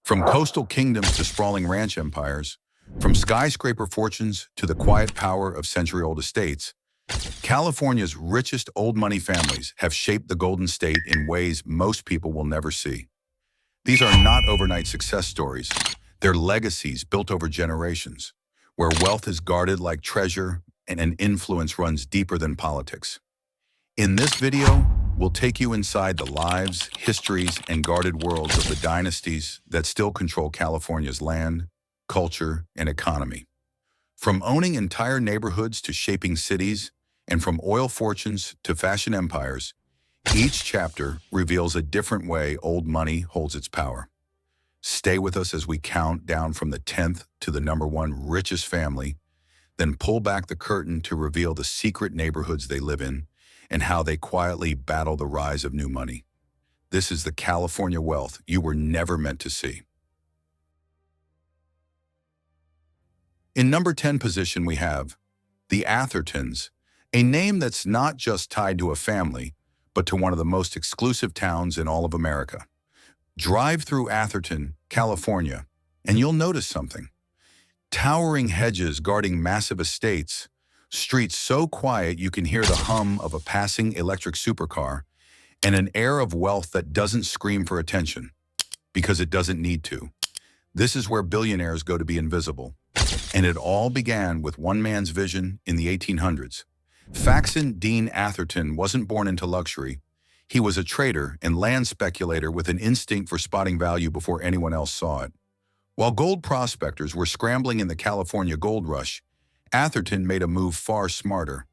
From coastal kingdoms to sprawling ranch empires, from skyscraper fortunes to the quiet power of century-old estates, California's richest old money families have shaped the Golden State in ways most people will never see. These are not overnight success stories. They're legacies built over generations, where wealth is guarded like treasure and an influence runs deeper than politics. In this video, we'll take you inside the lives, histories, and guarded worlds of the dynasties that still control California's land, culture, and economy. From owning entire neighborhoods to shaping cities, and from oil fortunes to fashion empires, each chapter reveals a different way old money holds its power. Stay with us as we count down from the 10th to the #1 richest family, then pull back the curtain to reveal the secret neighborhoods they live in and how they quietly battle the rise of new money. This is the California wealth you were never meant to see. In number 10 position we have the Athertons, a name that's not just tied to a family, but to one of the most exclusive towns in all of America. Drive through Atherton, California, and you'll notice something. Towering hedges guarding massive estates, streets so quiet you can hear the hum of a passing electric supercar, and an air of wealth that doesn't scream for attention, because it doesn't need to. This is where billionaires go to be invisible. And it all began with one man's vision in the 1800s. Faxon Dean Atherton wasn't born into luxury. He was a trader and land speculator with an instinct for spotting value before anyone else saw it. While gold prospectors were scrambling in the California gold rush, Atherton made a move far smarter.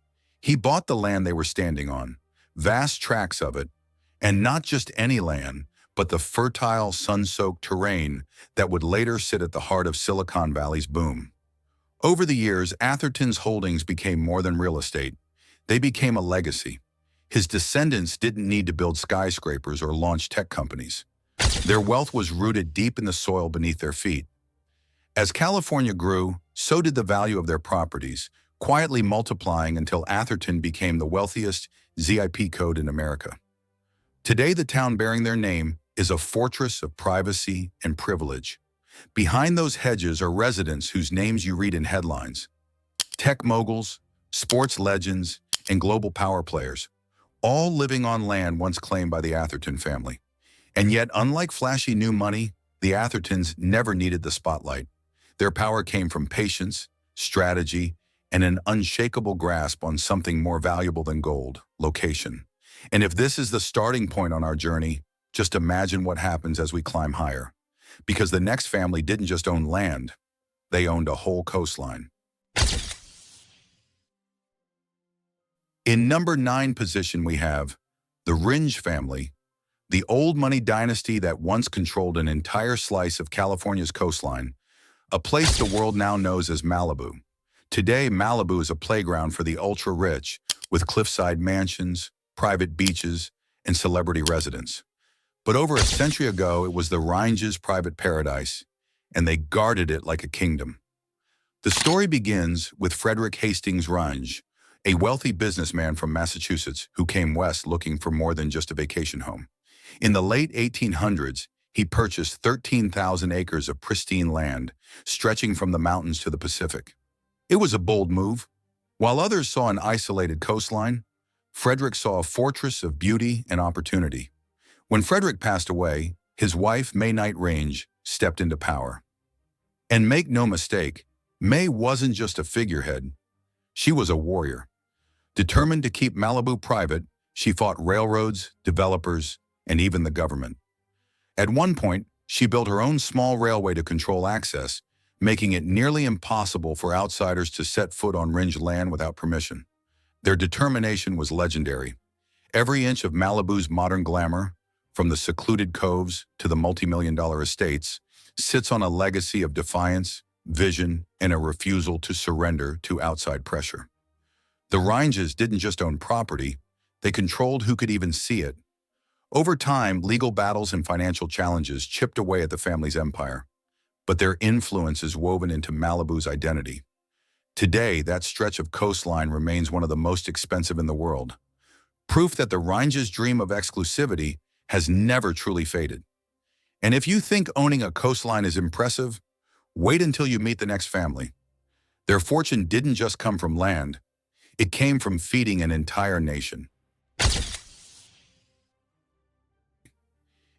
He bought the land they were standing on, vast tracts of it, and not just any land, but the fertile, sun-soaked terrain that would later sit at the heart of Silicon Valley's boom. Over the years, Atherton's holdings became more than real estate. They became a legacy. His descendants didn't need to build skyscrapers or launch tech companies. Their wealth was rooted deep in the soil beneath their feet. As California grew, so did the value of their properties, quietly multiplying until Atherton became the wealthiest ZIP code in America. Today, the town bearing their name is a fortress of privacy and privilege. Behind those hedges are residents whose names you read in headlines. Tech moguls, sports legends, and global power players, all living on land once claimed by the Atherton family. And yet, unlike flashy new money, the Athertons never needed the spotlight. Their power came from patience, strategy, and an unshakable grasp on something more valuable than gold: location. And if this is the starting point on our journey, just imagine what happens as we climb higher. Because the next family didn't just own land, they owned a whole coastline. In number 9 position we have the Rindge family, the old money dynasty that once controlled an entire slice of California's coastline, a place the world now knows as Malibu. Today, Malibu is a playground for the ultra-rich, with cliffside mansions, private beaches, and celebrity residence. But over a century ago, it was the Rindge's private paradise, and they guarded it like a kingdom. The story begins with Frederick Hastings Rindge, a wealthy businessman from Massachusetts who came west looking for more than just a vacation home. In the late 1800s, he purchased 13,000 acres of pristine land, stretching from the mountains to the Pacific. It was a bold move. While others saw an isolated coastline, Frederick saw a fortress of beauty and opportunity. When Frederick passed away, his wife, May Knight Rindge, stepped into power. And make no mistake, May wasn't just a figurehead. She was a warrior. Determined to keep Malibu private, she fought railroads, developers, and even the government. At one point, she built her own small railway to control access, making it nearly impossible for outsiders to set foot on Rindge land without permission. Their determination was legendary. Every inch of Malibu's modern glamour, from the secluded coves to the multi-million-dollar estates, sits on a legacy of defiance, vision, and a refusal to surrender to outside pressure. The Rindges didn't just own property, they controlled who could even see it. Over time, legal battles and financial challenges chipped away at the family's empire, but their influence is woven into Malibu's identity. Today, that stretch of coastline remains one of the most expensive in the world, proof that the Rindges' dream of exclusivity has never truly faded. And if you think owning a coastline is impressive, wait until you meet the next family. Their fortune didn't just come from land, it came from feeding an entire nation.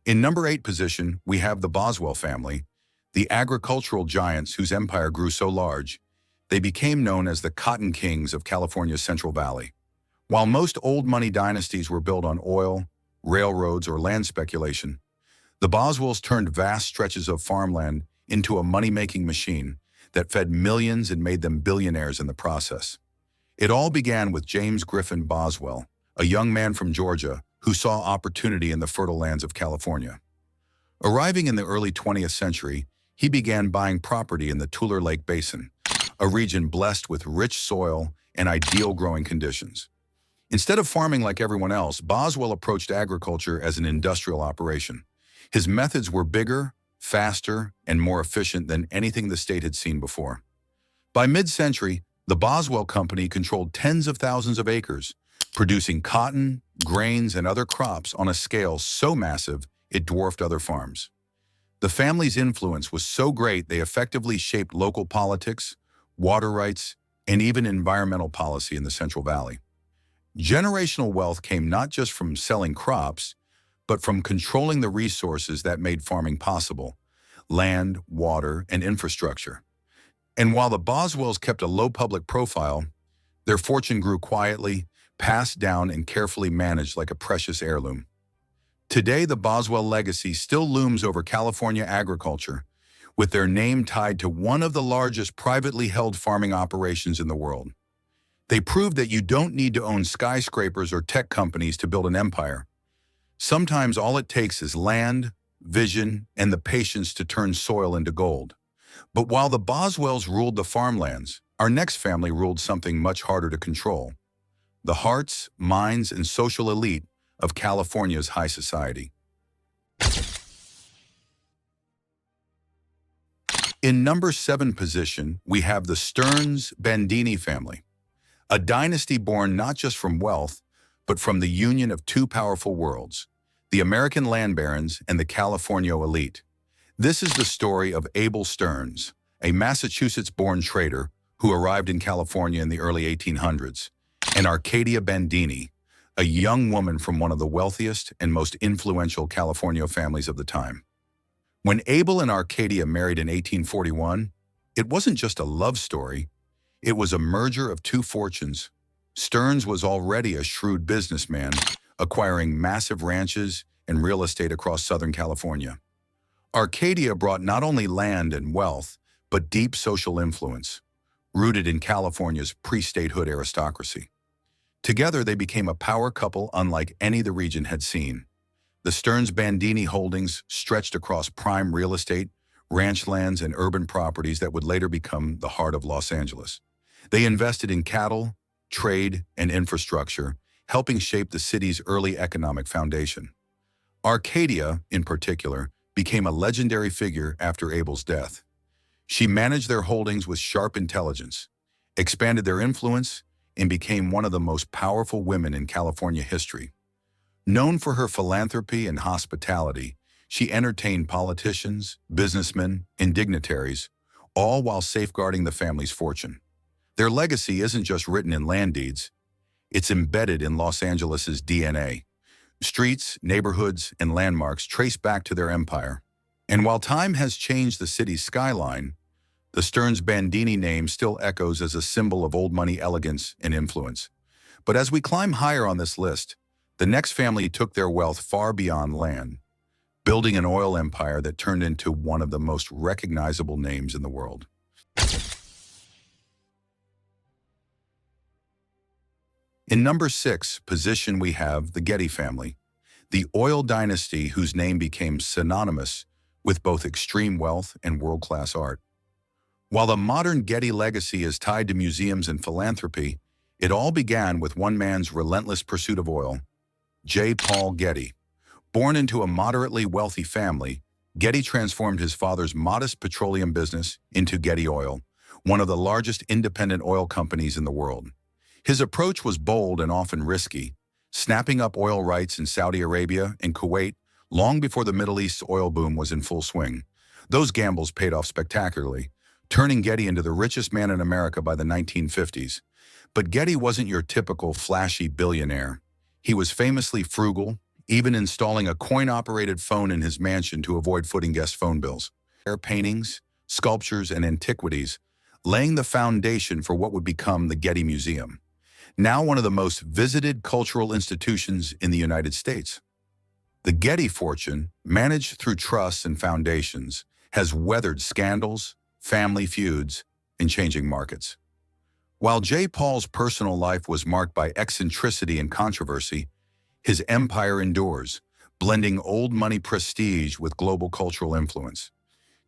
In number 8 position, we have the Boswell family, the agricultural giants whose empire grew so large, they became known as the Cotton Kings of California's Central Valley. While most old money dynasties were built on oil, railroads, or land speculation, the Boswells turned vast stretches of farmland into a money-making machine that fed millions and made them billionaires in the process. It all began with James Griffin Boswell, a young man from Georgia who saw opportunity in the fertile lands of California. Arriving in the early 20th century, he began buying property in the Tuller Lake Basin, a region blessed with rich soil and ideal growing conditions. Instead of farming like everyone else, Boswell approached agriculture as an industrial operation. His methods were bigger, faster, and more efficient than anything the state had seen before. By mid-century, the Boswell Company controlled tens of thousands of acres, producing cotton, grains, and other crops on a scale so massive it dwarfed other farms. The family's influence was so great they effectively shaped local politics, water rights, and even environmental policy in the Central Valley. Generational wealth came not just from selling crops, but from controlling the resources that made farming possible: land, water, and infrastructure. And while the Boswells kept a low public profile, their fortune grew quietly, passed down, and carefully managed like a precious heirloom. Today, the Boswell legacy still looms over California agriculture, with their name tied to one of the largest privately held farming operations in the world. They proved that you don't need to own skyscrapers or tech companies to build an empire. Sometimes all it takes is land, vision, and the patience to turn soil into gold. But while the Boswells ruled the farmlands, our next family ruled something much harder to control: the hearts, minds, and social elite of California's high society. In number 7 position, we have the Stearns-Bandini family, a dynasty born not just from wealth, but from the union of two powerful worlds, the American land barons and the California elite. This is the story of Abel Stearns, a Massachusetts-born trader who arrived in California in the early 1800s, and Arcadia Bandini, a young woman from one of the wealthiest and most influential California families of the time. When Abel and Arcadia married in 1841, it wasn't just a love story, it was a merger of two fortunes. Stearns was already a shrewd businessman, acquiring massive ranches and real estate across Southern California. Arcadia brought not only land and wealth, but deep social influence, rooted in California's pre-statehood aristocracy. Together, they became a power couple unlike any the region had seen. The Stearns-Bandini holdings stretched across prime real estate, ranch lands, and urban properties that would later become the heart of Los Angeles. They invested in cattle, trade, and infrastructure, helping shape the city's early economic foundation. Arcadia, in particular, became a legendary figure after Abel's death. She managed their holdings with sharp intelligence, expanded their influence, and became one of the most powerful women in California history. Known for her philanthropy and hospitality, she entertained politicians, businessmen, and dignitaries, all while safeguarding the family's fortune. Their legacy isn't just written in land deeds, it's embedded in Los Angeles's DNA. Streets, neighborhoods, and landmarks trace back to their empire. And while time has changed the city's skyline, the Stearns-Bandini name still echoes as a symbol of old money elegance and influence. But as we climb higher on this list, the next family took their wealth far beyond land, building an oil empire that turned into one of the most recognizable names in the world. In number 6 position, we have the Getty family, the oil dynasty whose name became synonymous with both extreme wealth and world-class art. While the modern Getty legacy is tied to museums and philanthropy, it all began with one man's relentless pursuit of oil: J. Paul Getty. Born into a moderately wealthy family, Getty transformed his father's modest petroleum business into Getty Oil, one of the largest independent oil companies in the world. His approach was bold and often risky, snapping up oil rights in Saudi Arabia and Kuwait long before the Middle East's oil boom was in full swing. Those gambles paid off spectacularly, turning Getty into the richest man in America by the 1950s. But Getty wasn't your typical flashy billionaire. He was famously frugal, even installing a coin-operated phone in his mansion to avoid footing guest phone bills. Paintings, sculptures, and antiquities, laying the foundation for what would become the Getty Museum, now one of the most visited cultural institutions in the United States. The Getty fortune, managed through trusts and foundations, has weathered scandals, family feuds, and changing markets. While J. Paul's personal life was marked by eccentricity and controversy, his empire endures, blending old money prestige with global cultural influence.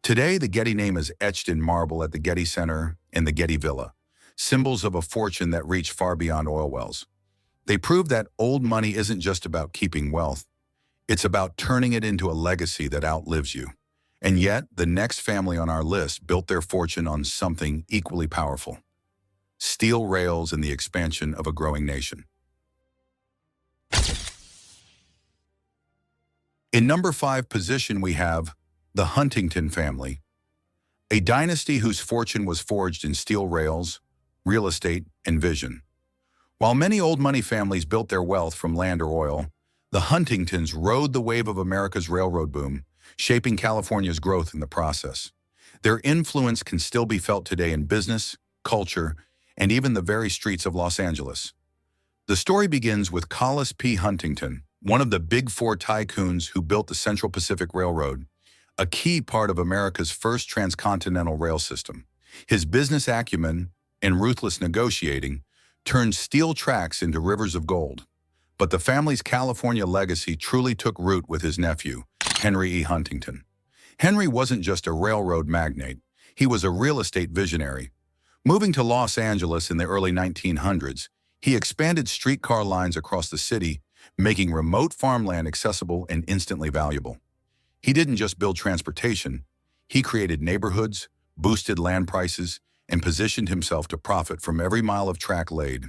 Today, the Getty name is etched in marble at the Getty Center and the Getty Villa, symbols of a fortune that reached far beyond oil wells. They prove that old money isn't just about keeping wealth. It's about turning it into a legacy that outlives you. And yet, the next family on our list built their fortune on something equally powerful: steel rails and the expansion of a growing nation. In number 5 position, we have the Huntington family, a dynasty whose fortune was forged in steel rails, real estate, and vision. While many old money families built their wealth from land or oil, the Huntingtons rode the wave of America's railroad boom, shaping California's growth in the process. Their influence can still be felt today in business, culture, and even the very streets of Los Angeles. The story begins with Collis P. Huntington, one of the Big Four tycoons who built the Central Pacific Railroad, a key part of America's first transcontinental rail system. His business acumen and ruthless negotiating turned steel tracks into rivers of gold. But the family's California legacy truly took root with his nephew, Henry E. Huntington. Henry wasn't just a railroad magnate, he was a real estate visionary. Moving to Los Angeles in the early 1900s, he expanded streetcar lines across the city, making remote farmland accessible and instantly valuable. He didn't just build transportation, he created neighborhoods, boosted land prices, and positioned himself to profit from every mile of track laid.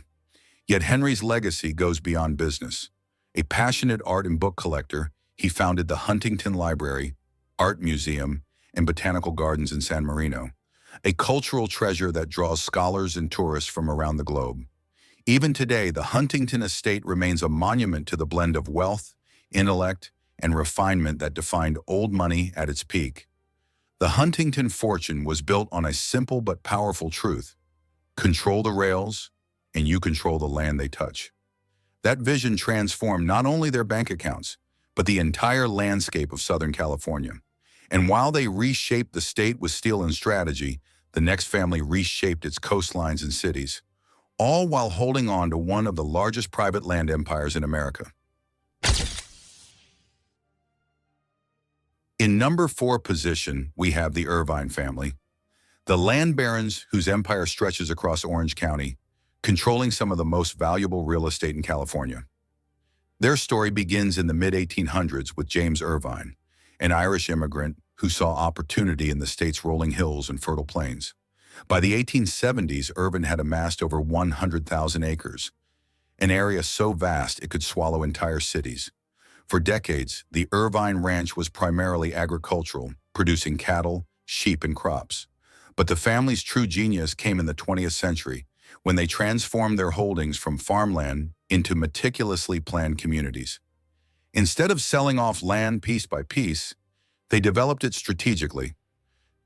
Yet Henry's legacy goes beyond business. A passionate art and book collector, he founded the Huntington Library, Art Museum, and Botanical Gardens in San Marino, a cultural treasure that draws scholars and tourists from around the globe. Even today, the Huntington estate remains a monument to the blend of wealth, intellect, and refinement that defined old money at its peak. The Huntington fortune was built on a simple but powerful truth: control the rails, and you control the land they touch. That vision transformed not only their bank accounts, but the entire landscape of Southern California. And while they reshaped the state with steel and strategy, the next family reshaped its coastlines and cities, all while holding on to one of the largest private land empires in America. In number 4 position, we have the Irvine family, the land barons whose empire stretches across Orange County, controlling some of the most valuable real estate in California. Their story begins in the mid-1800s with James Irvine, an Irish immigrant who saw opportunity in the state's rolling hills and fertile plains. By the 1870s, Irvine had amassed over 100,000 acres, an area so vast it could swallow entire cities. For decades, the Irvine Ranch was primarily agricultural, producing cattle, sheep, and crops. But the family's true genius came in the 20th century, when they transformed their holdings from farmland into meticulously planned communities. Instead of selling off land piece by piece, they developed it strategically,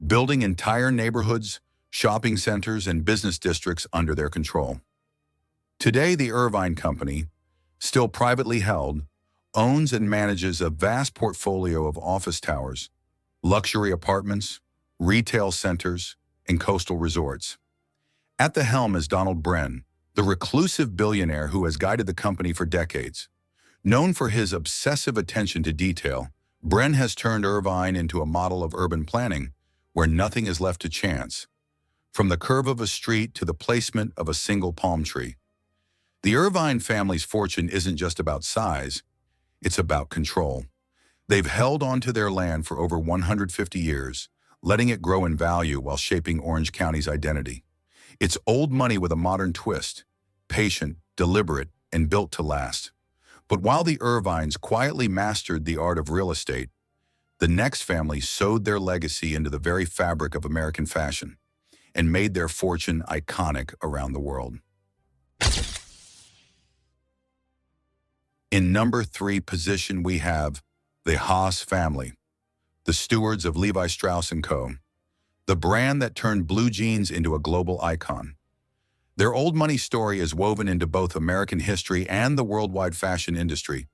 building entire neighborhoods, shopping centers, and business districts under their control. Today, the Irvine Company, still privately held, owns and manages a vast portfolio of office towers, luxury apartments, retail centers, and coastal resorts. At the helm is Donald Bren, the reclusive billionaire who has guided the company for decades. Known for his obsessive attention to detail, Bren has turned Irvine into a model of urban planning where nothing is left to chance, from the curve of a street to the placement of a single palm tree. The Irvine family's fortune isn't just about size, it's about control. They've held on to their land for over 150 years, letting it grow in value while shaping Orange County's identity. It's old money with a modern twist, patient, deliberate, and built to last. But while the Irvines quietly mastered the art of real estate, the next family sewed their legacy into the very fabric of American fashion and made their fortune iconic around the world. In number 3 position, we have the Haas family, the stewards of Levi Strauss & Co., the brand that turned blue jeans into a global icon. Their old money story is woven into both American history and the worldwide fashion industry,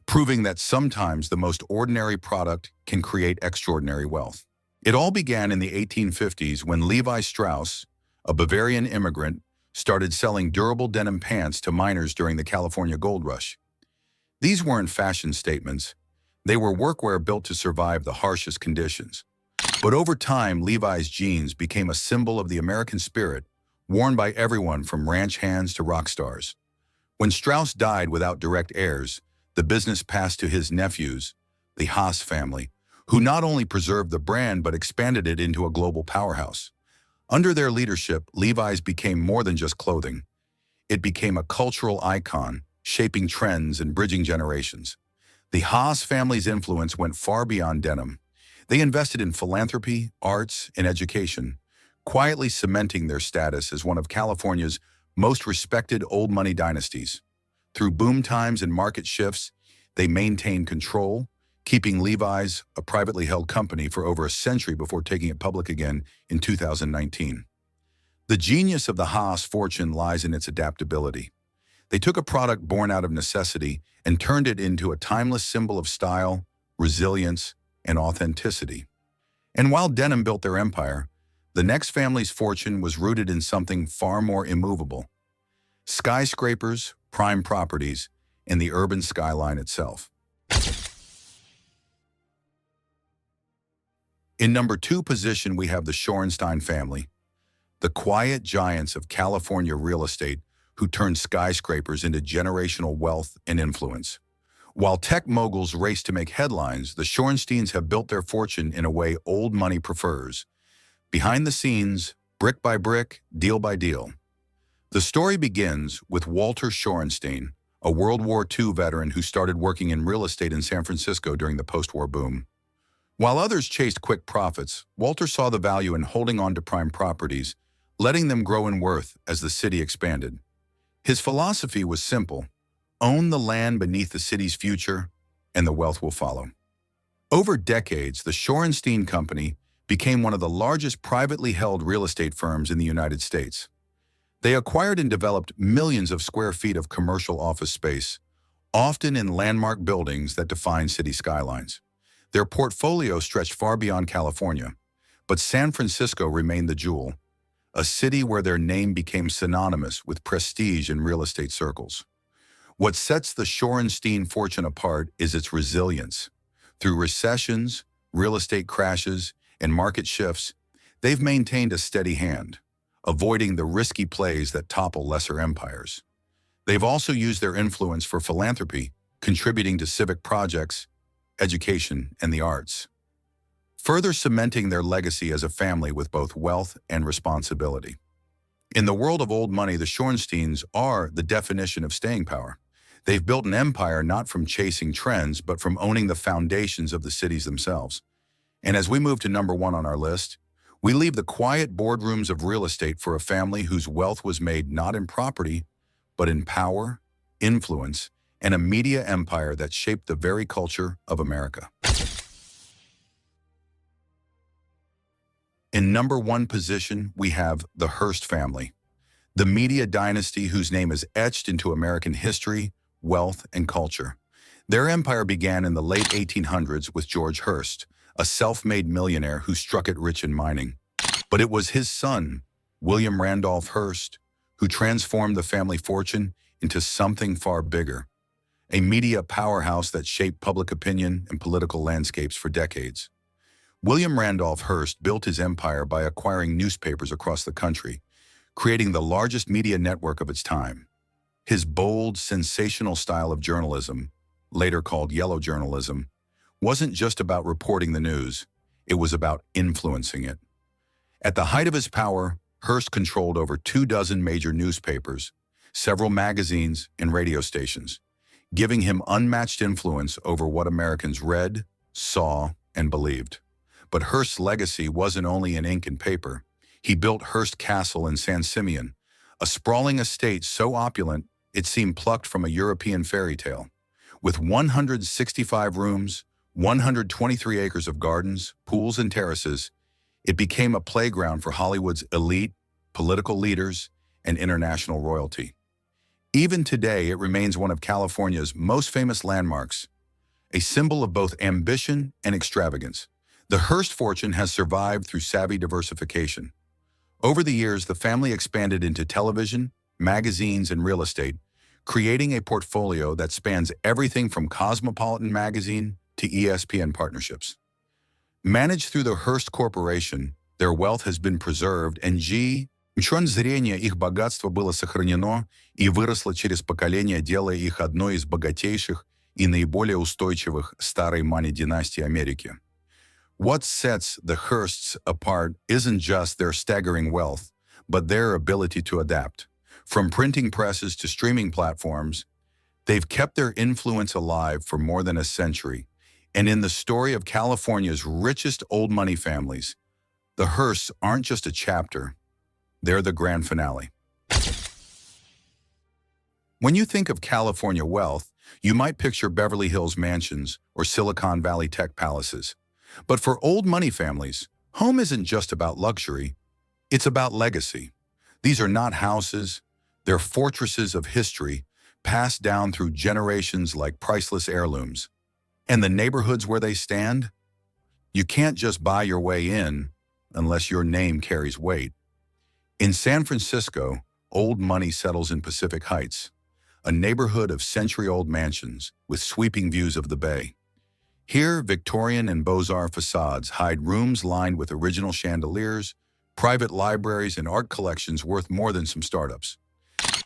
proving that sometimes the most ordinary product can create extraordinary wealth. It all began in the 1850s when Levi Strauss, a Bavarian immigrant, started selling durable denim pants to miners during the California Gold Rush. These weren't fashion statements. They were workwear built to survive the harshest conditions. But over time, Levi's jeans became a symbol of the American spirit, worn by everyone from ranch hands to rock stars. When Strauss died without direct heirs, the business passed to his nephews, the Haas family, who not only preserved the brand but expanded it into a global powerhouse. Under their leadership, Levi's became more than just clothing. It became a cultural icon, shaping trends and bridging generations. The Haas family's influence went far beyond denim. They invested in philanthropy, arts, and education, quietly cementing their status as one of California's most respected old money dynasties. Through boom times and market shifts, they maintained control, keeping Levi's a privately held company for over a century before taking it public again in 2019. The genius of the Haas fortune lies in its adaptability. They took a product born out of necessity and turned it into a timeless symbol of style, resilience, and authenticity. And while denim built their empire, the next family's fortune was rooted in something far more immovable: skyscrapers, prime properties, and the urban skyline itself. In number 2 position, we have the Shorenstein family, the quiet giants of California real estate who turned skyscrapers into generational wealth and influence. While tech moguls race to make headlines, the Shorensteins have built their fortune in a way old money prefers. Behind the scenes, brick by brick, deal by deal. The story begins with Walter Shorenstein, a World War II veteran who started working in real estate in San Francisco during the post-war boom. While others chased quick profits, Walter saw the value in holding on to prime properties, letting them grow in worth as the city expanded. His philosophy was simple: own the land beneath the city's future, and the wealth will follow. Over decades, the Shorenstein Company became one of the largest privately held real estate firms in the United States. They acquired and developed millions of square feet of commercial office space, often in landmark buildings that define city skylines. Their portfolio stretched far beyond California, but San Francisco remained the jewel, a city where their name became synonymous with prestige in real estate circles. What sets the Shorenstein fortune apart is its resilience. Through recessions, real estate crashes, and market shifts, they've maintained a steady hand, avoiding the risky plays that topple lesser empires. They've also used their influence for philanthropy, contributing to civic projects, education, and the arts, further cementing their legacy as a family with both wealth and responsibility. In the world of old money, the Shorensteins are the definition of staying power. They've built an empire not from chasing trends, but from owning the foundations of the cities themselves. And as we move to number 1 on our list, we leave the quiet boardrooms of real estate for a family whose wealth was made not in property, but in power, influence, and a media empire that shaped the very culture of America. In number 1 position, we have the Hearst family, the media dynasty whose name is etched into American history, wealth, and culture. Their empire began in the late 1800s with George Hearst, a self-made millionaire who struck it rich in mining. But it was his son, William Randolph Hearst, who transformed the family fortune into something far bigger, a media powerhouse that shaped public opinion and political landscapes for decades. William Randolph Hearst built his empire by acquiring newspapers across the country, creating the largest media network of its time. His bold, sensational style of journalism, later called yellow journalism, wasn't just about reporting the news, it was about influencing it. At the height of his power, Hearst controlled over 24 major newspapers, several magazines, and radio stations, giving him unmatched influence over what Americans read, saw, and believed. But Hearst's legacy wasn't only in ink and paper. He built Hearst Castle in San Simeon, a sprawling estate so opulent it seemed plucked from a European fairy tale. With 165 rooms, 123 acres of gardens, pools, and terraces, it became a playground for Hollywood's elite, political leaders, and international royalty. Even today, it remains one of California's most famous landmarks, a symbol of both ambition and extravagance. The Hearst fortune has survived through savvy diversification. Over the years, the family expanded into television, magazines, and real estate, creating a portfolio that spans everything from Cosmopolitan magazine to ESPN partnerships. Managed through the Hearst Corporation, their wealth has been preserved, and точки зрения их богатство было сохранено и выросло через поколения, делая их одной из богатейших и наиболее устойчивых старой money-династий Америки. What sets the Hearsts apart isn't just their staggering wealth, but their ability to adapt. From printing presses to streaming platforms, they've kept their influence alive for more than a century. And in the story of California's richest old money families, the Hearsts aren't just a chapter, they're the grand finale. When you think of California wealth, you might picture Beverly Hills mansions or Silicon Valley tech palaces. But for old money families, home isn't just about luxury, it's about legacy. These are not houses, they're fortresses of history passed down through generations like priceless heirlooms. And the neighborhoods where they stand? You can't just buy your way in unless your name carries weight. In San Francisco, old money settles in Pacific Heights, a neighborhood of century-old mansions with sweeping views of the bay. Here, Victorian and Beaux-Arts facades hide rooms lined with original chandeliers, private libraries, and art collections worth more than some startups.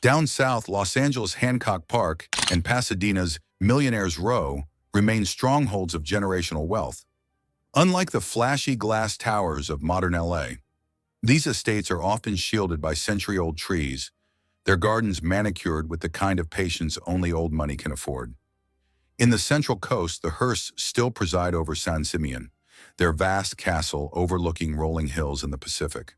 Down south, Los Angeles' Hancock Park and Pasadena's Millionaires Row remain strongholds of generational wealth. Unlike the flashy glass towers of modern LA, these estates are often shielded by century-old trees, their gardens manicured with the kind of patience only old money can afford. In the Central Coast, the Hearsts still preside over San Simeon, their vast castle overlooking rolling hills in the Pacific.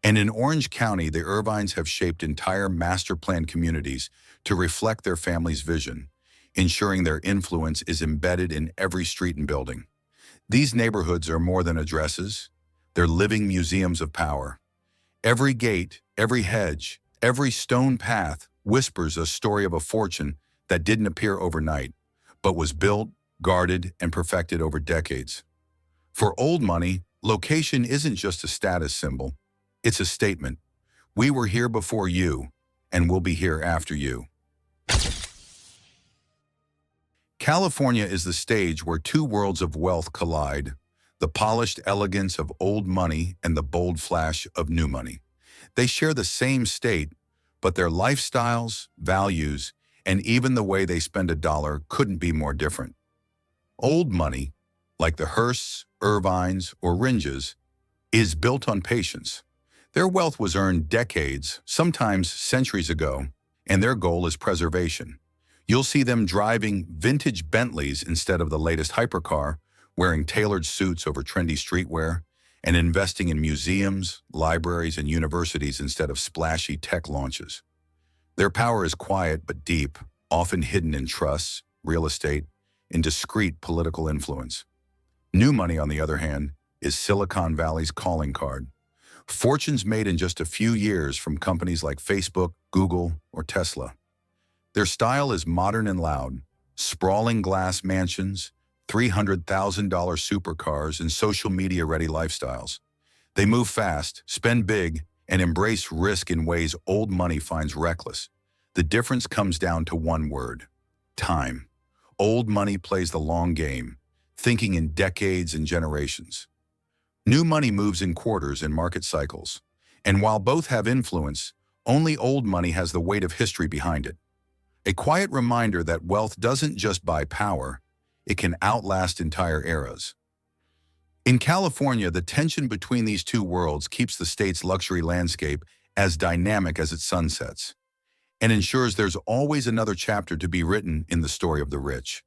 And in Orange County, the Irvines have shaped entire master-planned communities to reflect their family's vision, ensuring their influence is embedded in every street and building. These neighborhoods are more than addresses, they're living museums of power. Every gate, every hedge, every stone path whispers a story of a fortune that didn't appear overnight, but was built, guarded, and perfected over decades. For old money, location isn't just a status symbol, it's a statement. We were here before you, and we'll be here after you. California is the stage where two worlds of wealth collide, the polished elegance of old money and the bold flash of new money. They share the same state, but their lifestyles, values, and even the way they spend a dollar couldn't be more different. Old money, like the Hearsts, Irvines, or Rindges, is built on patience. Their wealth was earned decades, sometimes centuries ago, and their goal is preservation. You'll see them driving vintage Bentleys instead of the latest hypercar, wearing tailored suits over trendy streetwear, and investing in museums, libraries, and universities instead of splashy tech launches. Their power is quiet but deep, often hidden in trusts, real estate, and discreet political influence. New money, on the other hand, is Silicon Valley's calling card. Fortunes made in just a few years from companies like Facebook, Google, or Tesla. Their style is modern and loud, sprawling glass mansions, $300,000 supercars, and social media-ready lifestyles. They move fast, spend big, and embrace risk in ways old money finds reckless. The difference comes down to one word: time. Old money plays the long game, thinking in decades and generations. New money moves in quarters and market cycles. And while both have influence, only old money has the weight of history behind it. A quiet reminder that wealth doesn't just buy power, it can outlast entire eras. In California, the tension between these two worlds keeps the state's luxury landscape as dynamic as its sunsets. and ensures there's always another chapter to be written in the story of the rich.